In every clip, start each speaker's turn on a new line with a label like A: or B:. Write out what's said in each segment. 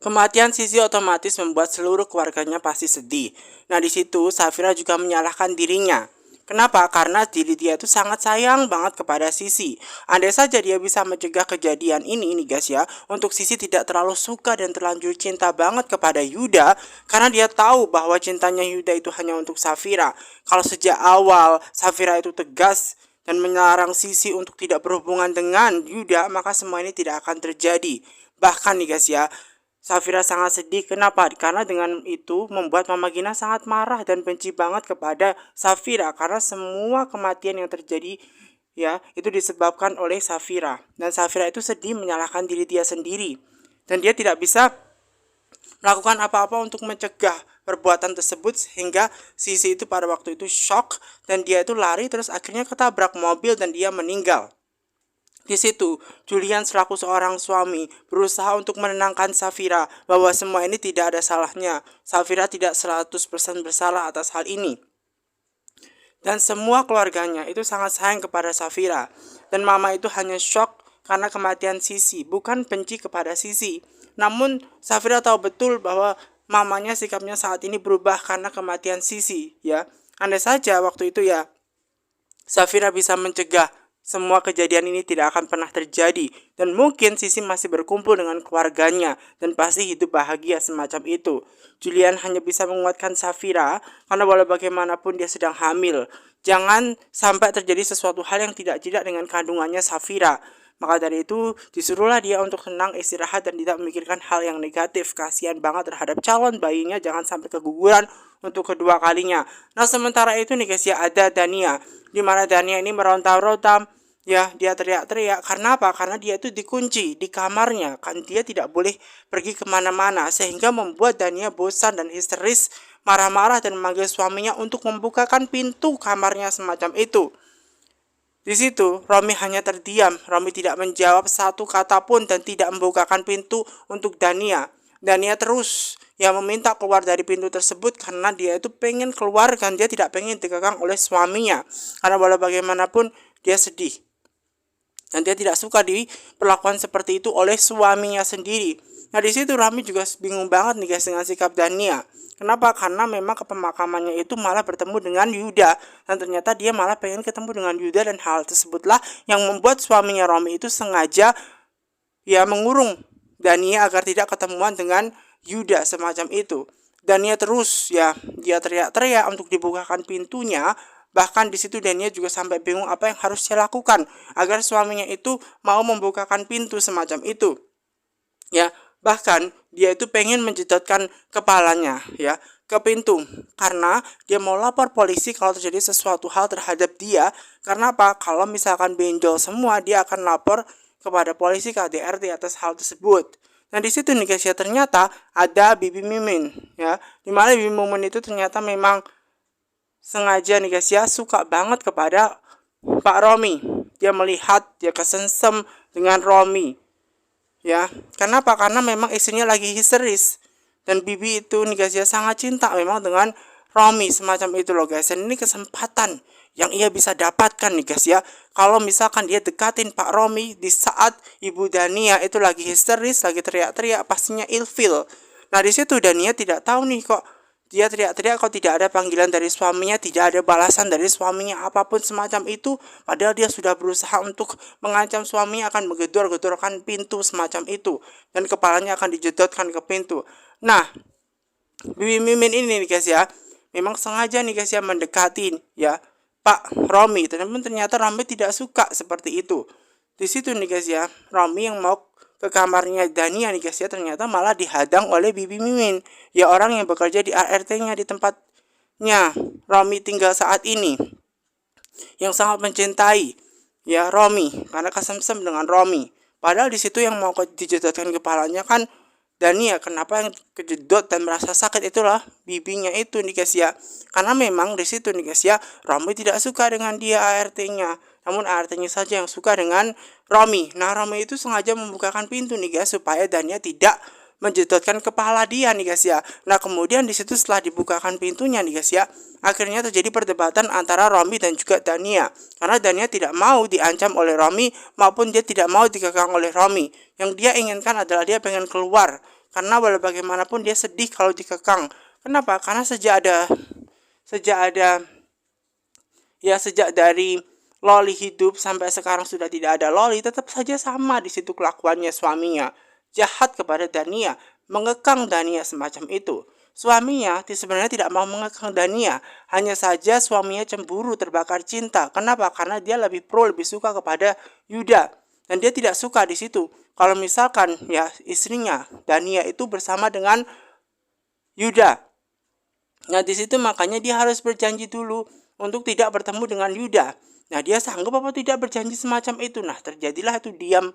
A: Kematian Sisi otomatis membuat seluruh keluarganya pasti sedih. Nah, di situ Safira juga menyalahkan dirinya. Kenapa? Karena diri dia itu sangat sayang banget kepada Sisi. Andai saja dia bisa mencegah kejadian ini nih guys ya, untuk Sisi tidak terlalu suka dan terlanjur cinta banget kepada Yuda, karena dia tahu bahwa cintanya Yuda itu hanya untuk Safira. Kalau sejak awal Safira itu tegas dan melarang Sisi untuk tidak berhubungan dengan Yuda, maka semua ini tidak akan terjadi. Bahkan nih guys ya, Safira sangat sedih. Kenapa? Karena dengan itu membuat Mama Gina sangat marah dan benci banget kepada Safira. Karena semua kematian yang terjadi ya itu disebabkan oleh Safira. Dan Safira itu sedih menyalahkan diri dia sendiri. Dan dia tidak bisa melakukan apa-apa untuk mencegah perbuatan tersebut, sehingga Sisi itu pada waktu itu shock dan dia itu lari terus akhirnya ketabrak mobil dan dia meninggal. Di situ, Julian selaku seorang suami berusaha untuk menenangkan Safira bahwa semua ini tidak ada salahnya. Safira tidak 100% bersalah atas hal ini. Dan semua keluarganya itu sangat sayang kepada Safira. Dan Mama itu hanya shock karena kematian Sisi, bukan benci kepada Sisi. Namun Safira tahu betul bahwa mamanya sikapnya saat ini berubah karena kematian Sisi, ya. Andai saja waktu itu ya Safira bisa mencegah, semua kejadian ini tidak akan pernah terjadi. Dan mungkin Sisi masih berkumpul dengan keluarganya dan pasti hidup bahagia semacam itu. Julian hanya bisa menguatkan Safira karena walau bagaimanapun dia sedang hamil. Jangan sampai terjadi sesuatu hal yang tidak dengan kandungannya Safira. Maka dari itu disuruhlah dia untuk tenang, istirahat dan tidak memikirkan hal yang negatif. Kasihan banget terhadap calon bayinya, jangan sampai keguguran untuk kedua kalinya. Nah, sementara itu nih guys ya, ada Dania. Di mana Dania ini meronta-ronta, ya dia teriak-teriak. Karena apa? Karena dia itu dikunci di kamarnya. Kan dia tidak boleh pergi kemana-mana. Sehingga membuat Dania bosan dan histeris, marah-marah dan memanggil suaminya untuk membukakan pintu kamarnya semacam itu. Di situ, Romi hanya terdiam. Romi tidak menjawab satu kata pun dan tidak membukakan pintu untuk Dania. Dania terus yang meminta keluar dari pintu tersebut karena dia itu pengen keluar dan dia tidak pengen dikekang oleh suaminya. Karena walau bagaimanapun dia sedih. Dan dia tidak suka diperlakukan seperti itu oleh suaminya sendiri. Nah, di situ Romi juga bingung banget nih guys dengan sikap Dania. Kenapa? Karena memang ke pemakamannya itu malah bertemu dengan Yuda. Dan ternyata dia malah pengen ketemu dengan Yuda. Dan hal tersebutlah yang membuat suaminya Romi itu sengaja ya mengurung Dania agar tidak ketemuan dengan Yuda semacam itu. Dania terus ya dia teriak-teriak untuk dibukakan pintunya. Bahkan di situ Dania juga sampai bingung apa yang harus dia lakukan agar suaminya itu mau membukakan pintu semacam itu. Ya, bahkan dia itu pengen menjedotkan kepalanya ya ke pintu karena dia mau lapor polisi kalau terjadi sesuatu hal terhadap dia. Karena apa? Kalau misalkan benjol semua, dia akan lapor kepada polisi KDRT atas hal tersebut. Nah, di situ nih guys ya, ternyata ada Bibi Mimin ya. Dimana Bibi Mimin itu ternyata memang sengaja nih guys ya suka banget kepada Pak Romi. Dia melihat dia kesengsem dengan Romi. Ya, kenapa? Karena memang istrinya lagi histeris. Dan Bibi itu nih guys ya sangat cinta memang dengan Romi semacam itu loh guys. Dan ini kesempatan yang ia bisa dapatkan nih guys ya. Kalau misalkan dia dekatin Pak Romi di saat Ibu Dania itu lagi histeris, lagi teriak-teriak, pastinya ilfil. Nah, di situ Dania tidak tahu nih kok dia teriak-teriak kok tidak ada panggilan dari suaminya, tidak ada balasan dari suaminya apapun semacam itu. Padahal dia sudah berusaha untuk mengancam suaminya akan menggedor-gedorkan pintu semacam itu. Dan kepalanya akan dijedotkan ke pintu. Nah, Bibi Mimin ini nih guys ya, memang sengaja nih guys ya mendekatin ya Pak Romi. Namun ternyata Romi tidak suka seperti itu. Di situ nih guys ya, Romi yang mau ke kamarnya Dania nih guys ya, ternyata malah dihadang oleh Bibi Mimin, ya orang yang bekerja di ART-nya di tempatnya Romi tinggal saat ini, yang sangat mencintai ya Romi karena kesemsem dengan Romi. Padahal di situ yang mau dijedotkan kepalanya kan Dania. Kenapa yang kejedot dan merasa sakit itulah bibinya itu nih guys ya, karena memang di situ nih guys ya Romi tidak suka dengan dia ART-nya. Namun ART-nya saja yang suka dengan Romi. Nah, Romi itu sengaja membukakan pintu nih guys supaya Dania tidak menjedotkan kepala dia nih guys ya. Nah, kemudian di situ setelah dibukakan pintunya nih guys ya, akhirnya terjadi perdebatan antara Romi dan juga Dania. Karena Dania tidak mau diancam oleh Romi maupun dia tidak mau dikekang oleh Romi. Yang dia inginkan adalah dia pengen keluar. karena walau bagaimanapun dia sedih kalau dikekang. Kenapa? Karena sejak dari Loli hidup sampai sekarang sudah tidak ada Loli, tetap saja sama di situ kelakuannya suaminya. Jahat kepada Dania, mengekang Dania semacam itu. Suaminya sebenarnya tidak mau mengekang Dania, hanya saja suaminya cemburu terbakar cinta. Kenapa? Karena dia lebih suka kepada Yuda. Dan dia tidak suka di situ. Kalau misalkan ya istrinya Dania itu bersama dengan Yuda. Nah di situ makanya dia harus berjanji dulu untuk tidak bertemu dengan Yuda. Nah dia sanggup apa tidak berjanji semacam itu. Nah terjadilah itu diam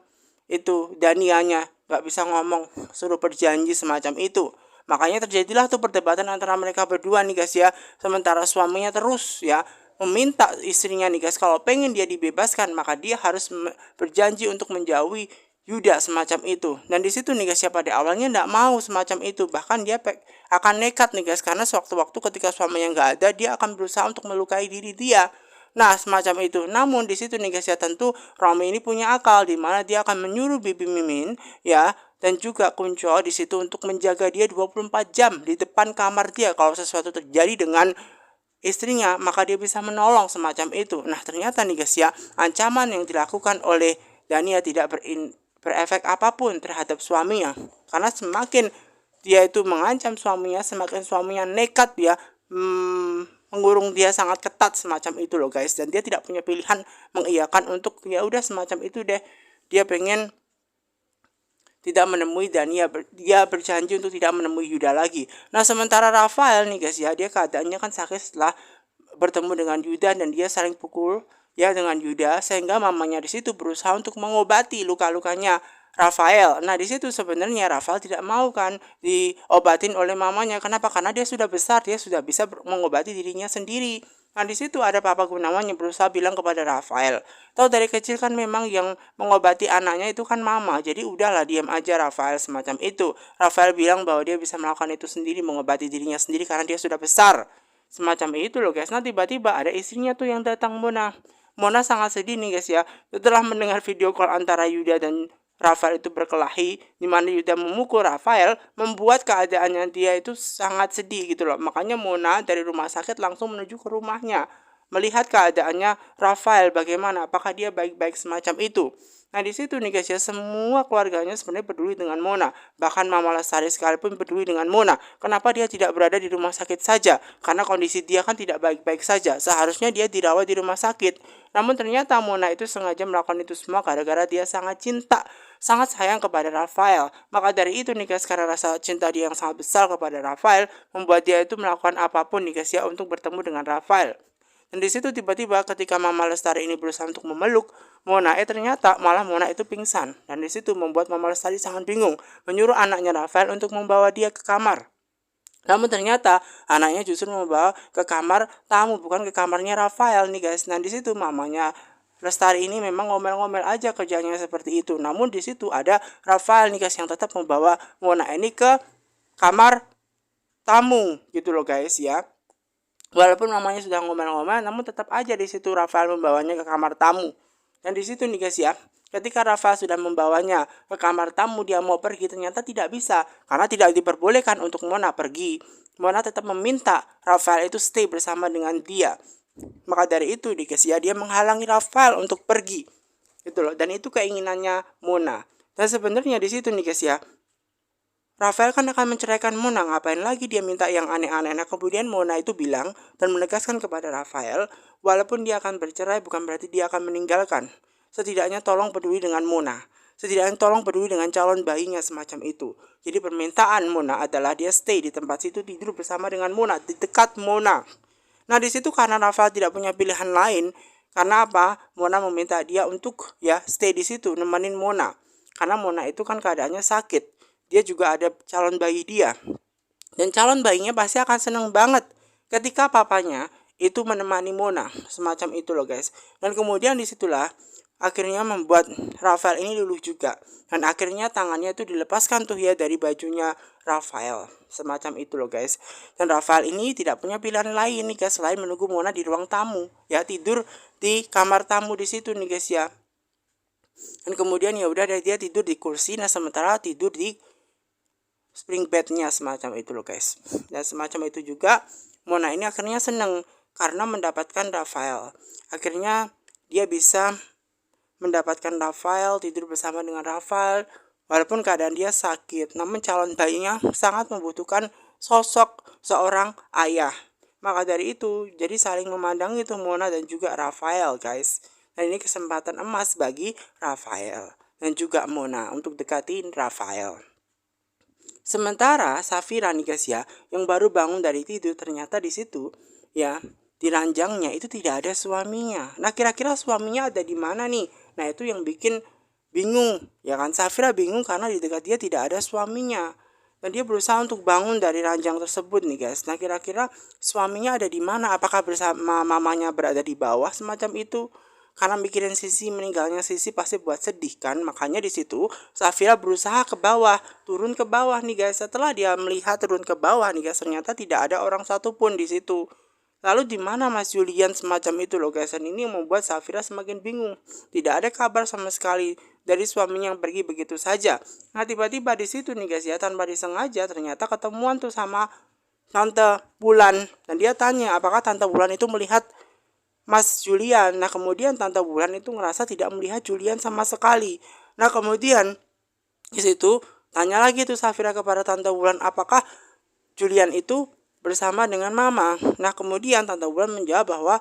A: itu Danianya nggak bisa ngomong, suruh berjanji semacam itu. Makanya terjadilah tuh perdebatan antara mereka berdua nih guys ya. Sementara suaminya terus ya meminta istrinya nih guys, kalau pengen dia dibebaskan maka dia harus berjanji untuk menjauhi Yuda semacam itu. Dan di situ nih guys ya, pada awalnya tidak mau semacam itu, bahkan dia akan nekat nih guys, karena sewaktu-waktu ketika suaminya nggak ada dia akan berusaha untuk melukai diri dia. Nah semacam itu. Namun di situ nih guys ya, tentu Romi ini punya akal di mana dia akan menyuruh Bibi Mimin ya dan juga Kunco di situ untuk menjaga dia 24 jam di depan kamar dia. Kalau sesuatu terjadi dengan istrinya maka dia bisa menolong semacam itu. Nah ternyata nih guys ya, ancaman yang dilakukan oleh Dania tidak berefek apapun terhadap suaminya, karena semakin dia itu mengancam suaminya, semakin suaminya nekat dia mengurung dia sangat ketat semacam itu loh guys. Dan dia tidak punya pilihan mengiyakan untuk ya udah semacam itu deh, dia pengen tidak menemui Dania, dia berjanji untuk tidak menemui Yuda lagi. Nah sementara Rafael nih guys ya, dia keadaannya kan sakit setelah bertemu dengan Yuda dan dia saling pukul ya dengan Yuda, sehingga mamanya di situ berusaha untuk mengobati luka-lukanya Rafael. Nah di situ sebenarnya Rafael tidak mau kan diobatin oleh mamanya. Kenapa? Karena dia sudah besar, dia sudah bisa mengobati dirinya sendiri. Nah di situ ada Papa Gunawan yang berusaha bilang kepada Rafael, tahu dari kecil kan memang yang mengobati anaknya itu kan mama, jadi udahlah diam aja Rafael semacam itu. Rafael bilang bahwa dia bisa melakukan itu sendiri, mengobati dirinya sendiri karena dia sudah besar. Semacam itu loh guys. Nah tiba-tiba ada istrinya tuh yang datang, Mona. Mona sangat sedih nih guys ya, setelah mendengar video call antara Yuda dan Rafael itu berkelahi, di mana Yuda memukul Rafael, membuat keadaannya dia itu sangat sedih gitu loh. Makanya Mona dari rumah sakit langsung menuju ke rumahnya, melihat keadaannya Rafael bagaimana, apakah dia baik-baik semacam itu. Nah di situ nih guys ya, semua keluarganya sebenarnya peduli dengan Mona. Bahkan Mama Lestari sekalipun peduli dengan Mona. Kenapa dia tidak berada di rumah sakit saja? Karena kondisi dia kan tidak baik-baik saja. Seharusnya dia dirawat di rumah sakit. Namun ternyata Mona itu sengaja melakukan itu semua gara-gara dia sangat cinta, sangat sayang kepada Rafael. Maka dari itu nih guys, karena rasa cinta dia yang sangat besar kepada Rafael, membuat dia itu melakukan apapun nih guys ya untuk bertemu dengan Rafael. Dan di situ tiba-tiba ketika Mama Lestari ini berusaha untuk memeluk Mona, ternyata malah Mona itu pingsan. Dan di situ membuat Mama Lestari sangat bingung, menyuruh anaknya Rafael untuk membawa dia ke kamar. Namun ternyata anaknya justru membawa ke kamar tamu, bukan ke kamarnya Rafael nih guys. Nah di situ mamanya Lestari ini memang ngomel-ngomel aja kerjanya seperti itu. Namun di situ ada Rafael nih guys yang tetap membawa Mona ini ke kamar tamu gitu loh guys ya. Walaupun mamanya sudah ngomel-ngomel, namun tetap aja di situ Rafael membawanya ke kamar tamu. Dan di situ nih guys ya, ketika Rafael sudah membawanya ke kamar tamu, dia mau pergi, ternyata tidak bisa karena tidak diperbolehkan untuk Mona pergi. Mona tetap meminta Rafael itu stay bersama dengan dia. Maka dari itu nih guys ya, dia menghalangi Rafael untuk pergi. Gitu loh. Dan itu keinginannya Mona. Dan sebenarnya di situ nih guys ya, Rafael kan akan menceraikan Mona, ngapain lagi dia minta yang aneh-aneh. Nah kemudian Mona itu bilang dan menegaskan kepada Rafael, walaupun dia akan bercerai bukan berarti dia akan meninggalkan. Setidaknya tolong peduli dengan Mona. Setidaknya tolong peduli dengan calon bayinya semacam itu. Jadi permintaan Mona adalah dia stay di tempat situ, tidur bersama dengan Mona, di dekat Mona. Nah di situ karena Rafael tidak punya pilihan lain, karena apa? Mona meminta dia untuk ya stay di situ, nemenin Mona. Karena Mona itu kan keadaannya sakit. Dia juga ada calon bayi dia. Dan calon bayinya pasti akan senang banget ketika papanya itu menemani Mona. Semacam itu loh guys. Dan kemudian disitulah akhirnya membuat Rafael ini luluh juga. Dan akhirnya tangannya itu dilepaskan tuh ya dari bajunya Rafael. Semacam itu loh guys. Dan Rafael ini tidak punya pilihan lain nih guys, selain menunggu Mona di ruang tamu. Ya tidur di kamar tamu di situ nih guys ya. Dan kemudian ya udah dia tidur di kursi, nah sementara tidur di spring bednya semacam itu loh guys. Dan semacam itu juga Mona ini akhirnya seneng karena mendapatkan Rafael. Akhirnya dia bisa mendapatkan Rafael, tidur bersama dengan Rafael walaupun keadaan dia sakit. Namun calon bayinya sangat membutuhkan sosok seorang ayah. Maka dari itu, jadi saling memandang itu Mona dan juga Rafael guys. Dan ini kesempatan emas bagi Rafael dan juga Mona untuk deketin Rafael. Sementara Safira nih guys ya, yang baru bangun dari tidur, ternyata di situ ya di ranjangnya itu tidak ada suaminya. Nah kira-kira suaminya ada di mana nih? Nah itu yang bikin bingung ya kan. Safira bingung karena di dekat dia tidak ada suaminya. Dan dia berusaha untuk bangun dari ranjang tersebut nih guys. Nah kira-kira suaminya ada di mana? Apakah bersama mamanya berada di bawah semacam itu? Karena mikirin Sisi, meninggalnya Sisi pasti buat sedih kan. Makanya di situ Safira berusaha ke bawah, turun ke bawah nih guys. Setelah dia melihat turun ke bawah nih guys, ternyata tidak ada orang satupun di situ. Lalu di mana Mas Julian semacam itu loh guys. Dan ini yang membuat Safira semakin bingung. Tidak ada kabar sama sekali dari suaminya yang pergi begitu saja. Nah tiba-tiba di situ nih guys ya, tanpa disengaja ternyata ketemuan tuh sama Tante Bulan. Dan dia tanya apakah Tante Bulan itu melihat Mas Julian. Nah kemudian Tante Bulan itu ngerasa tidak melihat Julian sama sekali. Nah kemudian di situ tanya lagi tuh Safira kepada Tante Bulan, apakah Julian itu bersama dengan Mama. Nah kemudian Tante Bulan menjawab bahwa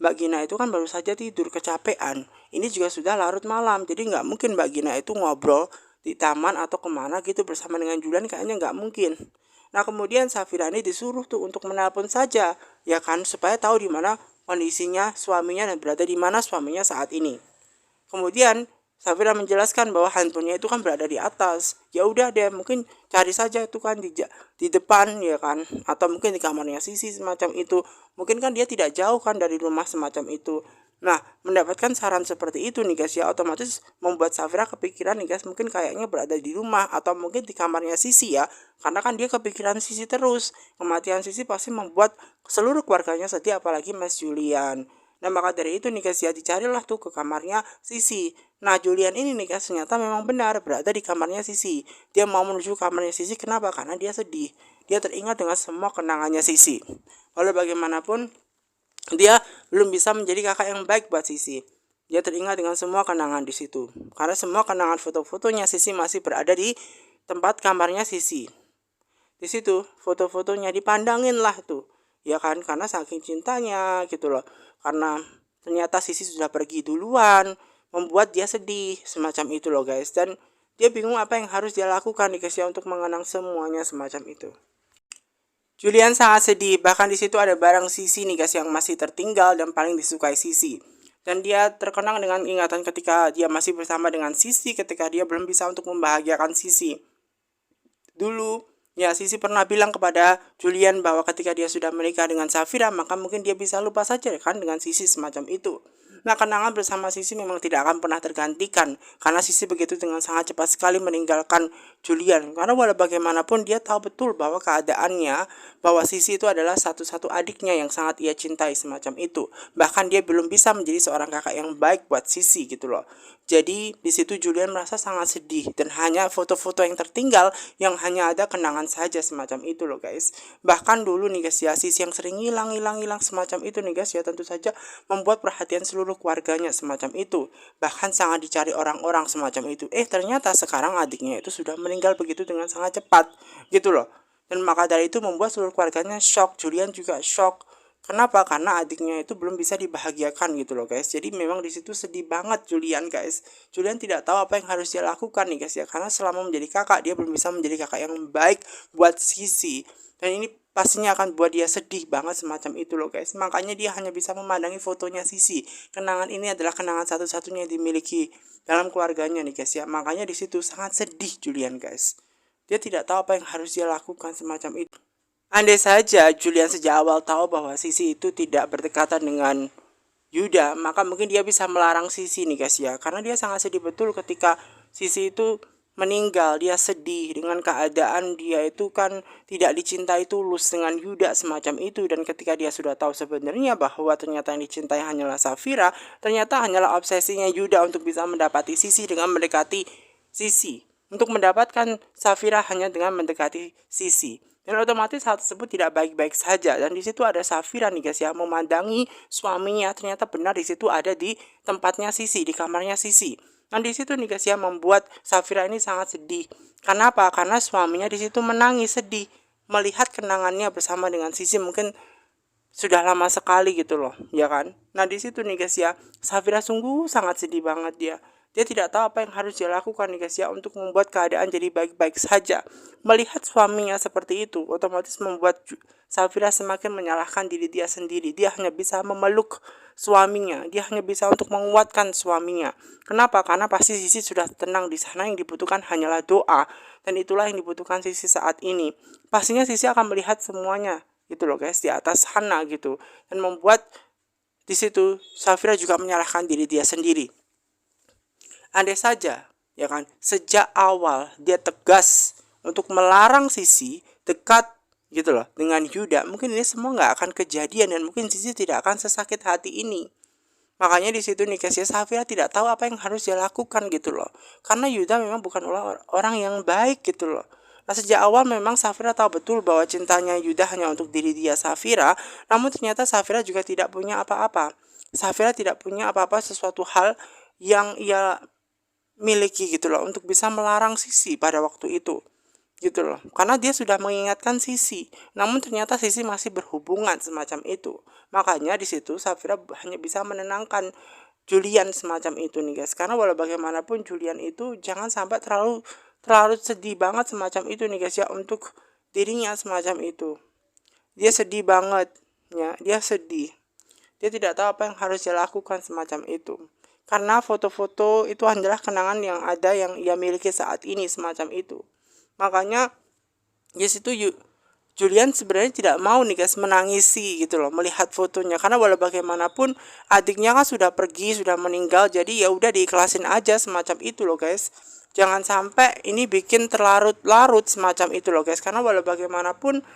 A: Mbak Gina itu kan baru saja tidur kecapean. Ini juga sudah larut malam, jadi nggak mungkin Mbak Gina itu ngobrol di taman atau kemana gitu bersama dengan Julian, kayaknya nggak mungkin. Nah kemudian Safira ini disuruh tuh untuk menelpon saja, ya kan, supaya tahu di mana kondisinya suaminya dan berada di mana suaminya saat ini. Kemudian Safira menjelaskan bahwa handphonenya itu kan berada di atas. Ya udah deh, mungkin cari saja itu kan di depan ya kan, atau mungkin di kamarnya Sisi semacam itu. Mungkin kan dia tidak jauh kan dari rumah semacam itu. Nah, mendapatkan saran seperti itu nih guys ya, otomatis membuat Safira kepikiran nih guys, mungkin kayaknya berada di rumah atau mungkin di kamarnya Sisi ya. Karena kan dia kepikiran Sisi terus. Kematian Sisi pasti membuat seluruh keluarganya sedih, apalagi Mas Julian. Nah maka dari itu nih guys ya, dicarilah tuh ke kamarnya Sisi. Nah Julian ini nih guys ternyata memang benar berada di kamarnya Sisi. Dia mau menuju kamarnya Sisi, kenapa? Karena dia sedih. Dia teringat dengan semua kenangannya Sisi. Walau bagaimanapun dia belum bisa menjadi kakak yang baik buat Sisi. Dia teringat dengan semua kenangan di situ. Karena semua kenangan foto-fotonya Sisi masih berada di tempat kamarnya Sisi. Di situ foto-fotonya dipandangin lah tuh, ya kan, karena saking cintanya gitu loh. Karena ternyata Sisi sudah pergi duluan, membuat dia sedih semacam itu loh guys. Dan dia bingung apa yang harus dia lakukan nih guys ya untuk mengenang semuanya semacam itu. Julian sangat sedih, bahkan di situ ada barang Sisi nih guys yang masih tertinggal dan paling disukai Sisi. Dan dia terkenang dengan ingatan ketika dia masih bersama dengan Sisi, ketika dia belum bisa untuk membahagiakan Sisi. Dulu ya Sisi pernah bilang kepada Julian bahwa ketika dia sudah menikah dengan Safira, maka mungkin dia bisa lupa saja kan dengan Sisi semacam itu. Nah kenangan bersama Sisi memang tidak akan pernah tergantikan, karena Sisi begitu dengan sangat cepat sekali meninggalkan Julian. Karena walau bagaimanapun dia tahu betul bahwa keadaannya, bahwa Sisi itu adalah satu-satu adiknya yang sangat ia cintai semacam itu. Bahkan dia belum bisa menjadi seorang kakak yang baik buat Sisi gitu loh. Jadi di situ Julian merasa sangat sedih dan hanya foto-foto yang tertinggal yang hanya ada kenangan saja semacam itu loh guys. Bahkan dulu nih guys ya, Sisi yang sering hilang semacam itu nih guys ya, tentu saja membuat perhatian seluruh keluarganya semacam itu. Bahkan sangat dicari orang-orang semacam itu. Ternyata sekarang adiknya itu sudah meninggal begitu dengan sangat cepat gitu loh. Dan maka dari itu membuat seluruh keluarganya shock. Julian juga shock. Kenapa? Karena adiknya itu belum bisa dibahagiakan gitu loh guys. Jadi memang di situ sedih banget Julian guys. Julian tidak tahu apa yang harus dia lakukan nih guys ya. Karena selama menjadi kakak dia belum bisa menjadi kakak yang baik buat Sisi. Dan ini pastinya akan buat dia sedih banget semacam itu loh guys. Makanya dia hanya bisa memandangi fotonya Sisi. Kenangan ini adalah kenangan satu-satunya yang dimiliki dalam keluarganya nih guys ya. Makanya di situ sangat sedih Julian guys. Dia tidak tahu apa yang harus dia lakukan semacam itu. Andai saja Julian sejak awal tahu bahwa Sisi itu tidak berdekatan dengan Yuda, maka mungkin dia bisa melarang Sisi nih guys ya. Karena dia sangat sedih betul ketika Sisi itu meninggal. Dia sedih dengan keadaan dia itu kan tidak dicintai tulus dengan Yuda semacam itu. Dan ketika dia sudah tahu sebenarnya bahwa ternyata yang dicintai hanyalah Safira, ternyata hanyalah obsesinya Yuda untuk bisa mendapati Sisi dengan mendekati Sisi. untuk mendapatkan Safira hanya dengan mendekati Sisi. Dan otomatis hal tersebut tidak baik-baik saja. Dan di situ ada Safira nih guys ya, memandangi suaminya, ternyata benar di situ ada di tempatnya Sisi, di kamarnya Sisi. Dan di situ nih guys ya, membuat Safira ini sangat sedih. Karena apa? Karena suaminya di situ menangis sedih melihat kenangannya bersama dengan Sisi, mungkin sudah lama sekali gitu loh, ya kan? Nah di situ nih guys ya, Safira sungguh sangat sedih banget dia. Dia tidak tahu apa yang harus dia lakukan nih guys ya untuk membuat keadaan jadi baik-baik saja. Melihat suaminya seperti itu, otomatis membuat Safira semakin menyalahkan diri dia sendiri. Dia hanya bisa memeluk suaminya, dia hanya bisa untuk menguatkan suaminya. Kenapa? Karena pasti Sisi sudah tenang di sana, yang dibutuhkan hanyalah doa. Dan itulah yang dibutuhkan Sisi saat ini. Pastinya Sisi akan melihat semuanya gitu loh guys di atas sana gitu, dan membuat di situ Safira juga menyalahkan diri dia sendiri. Andai saja ya kan sejak awal dia tegas untuk melarang Sisi dekat gitu loh dengan Yuda, mungkin ini semua nggak akan kejadian dan mungkin Sisi tidak akan sesakit hati ini. Makanya di situ nih guys ya, Safira tidak tahu apa yang harus dia lakukan gitu loh. Karena Yuda memang bukan orang yang baik gitu loh. Nah sejak awal memang Safira tahu betul bahwa cintanya Yuda hanya untuk diri dia Safira. Namun ternyata Safira juga tidak punya apa-apa. Safira tidak punya apa-apa sesuatu hal yang ia miliki gitu loh untuk bisa melarang Sisi pada waktu itu gitu loh, karena dia sudah mengingatkan Sisi, namun ternyata Sisi masih berhubungan semacam itu. Makanya di situ Safira hanya bisa menenangkan Julian semacam itu nih guys, karena walau bagaimanapun Julian itu jangan sampai terlalu sedih banget semacam itu nih guys ya untuk dirinya semacam itu. Dia sedih banget ya, dia sedih, dia tidak tahu apa yang harus dia lakukan semacam itu, karena foto-foto itu adalah kenangan yang ada yang ia miliki saat ini semacam itu. Makanya di situ Julian sebenarnya tidak mau nih guys menangisi gitu loh melihat fotonya, karena walau bagaimanapun adiknya kan sudah pergi, sudah meninggal, jadi ya udah diikhlasin aja semacam itu loh guys. Jangan sampai ini bikin terlarut-larut semacam itu loh guys, karena walau bagaimanapun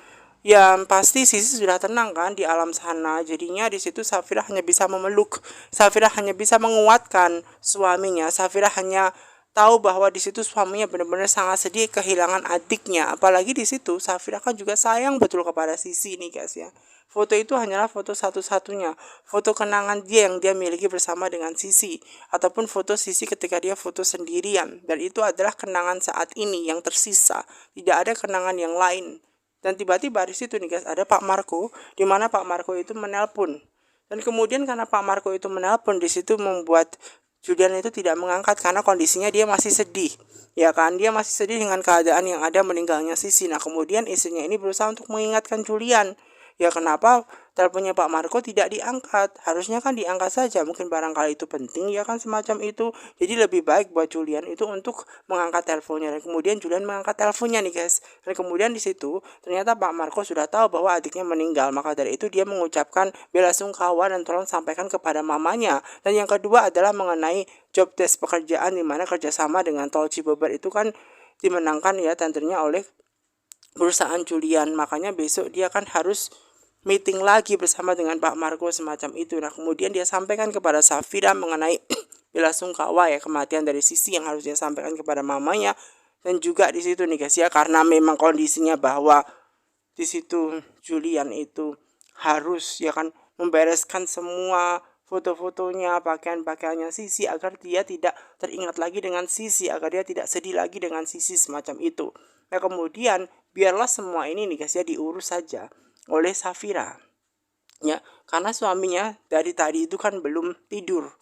A: ya pasti Sisi sudah tenang kan di alam sana. Jadinya di situ Safira hanya bisa memeluk, Safira hanya bisa menguatkan suaminya, Safira hanya tahu bahwa di situ suaminya benar-benar sangat sedih kehilangan adiknya. Apalagi di situ Safira kan juga sayang betul kepada Sisi nih guys ya. Foto itu hanyalah foto satu-satunya, foto kenangan dia yang dia miliki bersama dengan Sisi, ataupun foto Sisi ketika dia foto sendirian. Dan itu adalah kenangan saat ini yang tersisa, tidak ada kenangan yang lain. Dan tiba-tiba di situ nih guys ada Pak Marco, di mana Pak Marco itu menelpon. Dan kemudian karena Pak Marco itu menelpon, di situ membuat Julian itu tidak mengangkat karena kondisinya dia masih sedih. Ya kan, dia masih sedih dengan keadaan yang ada meninggalnya Sisi. Nah, kemudian istrinya ini berusaha untuk mengingatkan Julian. Ya kenapa teleponnya Pak Marco tidak diangkat? Harusnya kan diangkat saja, mungkin barangkali itu penting ya kan semacam itu. Jadi lebih baik buat Julian itu untuk mengangkat teleponnya, dan kemudian Julian mengangkat teleponnya nih guys. Dan kemudian di situ ternyata Pak Marco sudah tahu bahwa adiknya meninggal, maka dari itu dia mengucapkan belasungkawa dan tolong sampaikan kepada mamanya. Dan yang kedua adalah mengenai job desk pekerjaan, di mana kerjasama dengan Tol Cibeber itu kan dimenangkan ya tentunya oleh perusahaan Julian. Makanya besok dia kan harus meeting lagi bersama dengan Pak Marco semacam itu. Nah kemudian dia sampaikan kepada Safira mengenai belasungkawa ya kematian dari Sisi yang harus dia sampaikan kepada mamanya. Dan juga di situ nih guys ya, karena memang kondisinya bahwa di situ Julian itu harus ya kan membereskan semua foto-fotonya, pakaian-pakaiannya Sisi agar dia tidak teringat lagi dengan Sisi, agar dia tidak sedih lagi dengan Sisi semacam itu. Nah kemudian biarlah semua ini nih guys ya diurus saja oleh Safira ya, karena suaminya dari tadi itu kan belum tidur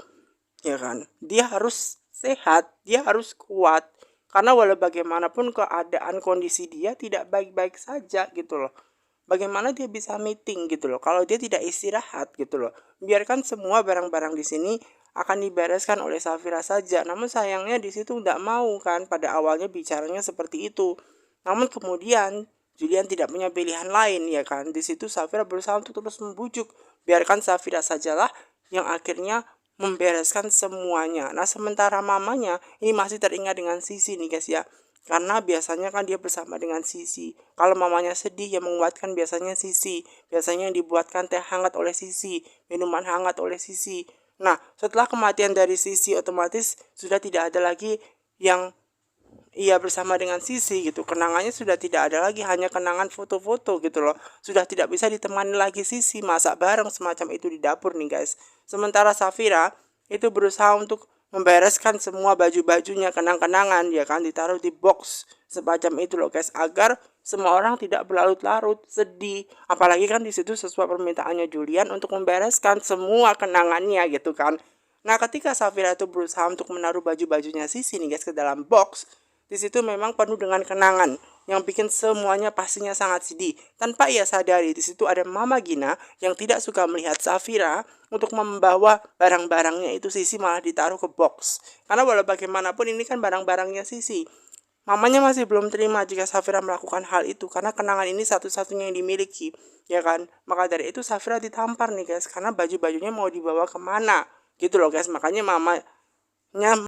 A: ya kan, dia harus sehat, dia harus kuat, karena walau bagaimanapun keadaan kondisi dia tidak baik-baik saja gitu loh. Bagaimana dia bisa meeting gitu loh kalau dia tidak istirahat gitu loh. Biarkan semua barang-barang di sini akan dibereskan oleh Safira saja. Namun sayangnya di situ tidak mau kan, pada awalnya bicaranya seperti itu. Namun kemudian Julian tidak punya pilihan lain ya kan. Di situ Safira berusaha untuk terus membujuk. Biarkan Safira sajalah yang akhirnya membereskan semuanya. Nah sementara mamanya ini masih teringat dengan Sisi nih guys ya. Karena biasanya kan dia bersama dengan Sisi. Kalau mamanya sedih yang menguatkan biasanya Sisi. Biasanya yang dibuatkan teh hangat oleh Sisi, minuman hangat oleh Sisi. Nah setelah kematian dari Sisi otomatis sudah tidak ada lagi yang ia bersama dengan Sisi gitu, kenangannya sudah tidak ada lagi, hanya kenangan foto-foto gitu loh. Sudah tidak bisa ditemani lagi Sisi masak bareng semacam itu di dapur nih guys. Sementara Safira itu berusaha untuk membereskan semua baju-bajunya, kenang-kenangan ya kan, ditaruh di box semacam itu loh guys, agar semua orang tidak berlarut-larut sedih. Apalagi kan di situ sesuai permintaannya Julian untuk membereskan semua kenangannya gitu kan. Nah, ketika Safira itu berusaha untuk menaruh baju-bajunya Sisi nih guys ke dalam box, di situ memang penuh dengan kenangan yang bikin semuanya pastinya sangat sedih. Tanpa ia sadari, di situ ada Mama Gina yang tidak suka melihat Safira untuk membawa barang-barangnya itu Sisi malah ditaruh ke box. Karena walau bagaimanapun ini kan barang-barangnya Sisi. Mamanya masih belum terima jika Safira melakukan hal itu karena kenangan ini satu-satunya yang dimiliki, ya kan? Maka dari itu Safira ditampar nih guys, karena baju-bajunya mau dibawa kemana gitu loh guys. Makanya mamanya